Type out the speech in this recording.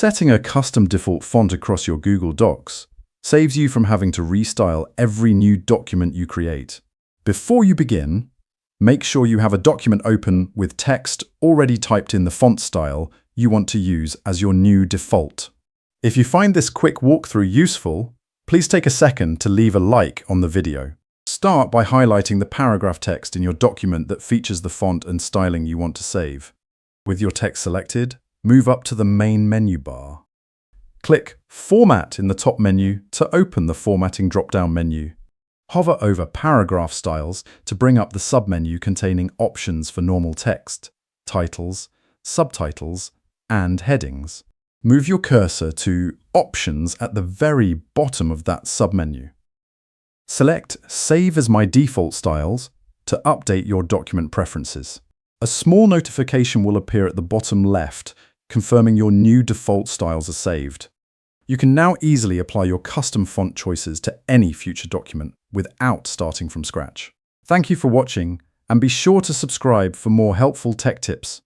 Setting a custom default font across your Google Docs saves you from having to restyle every new document you create. Before you begin, make sure you have a document open with text already typed in the font style you want to use as your new default. If you find this quick walkthrough useful, please take a second to leave a like on the video. Start by highlighting the paragraph text in your document that features the font and styling you want to save. With your text selected, move up to the main menu bar. Click Format in the top menu to open the Formatting drop-down menu. Hover over Paragraph Styles to bring up the submenu containing options for normal text, titles, subtitles, and headings. Move your cursor to Options at the very bottom of that submenu. Select Save as My Default Styles to update your document preferences. A small notification will appear at the bottom left, confirming your new default styles are saved. You can now easily apply your custom font choices to any future document without starting from scratch. Thank you for watching, and be sure to subscribe for more helpful tech tips.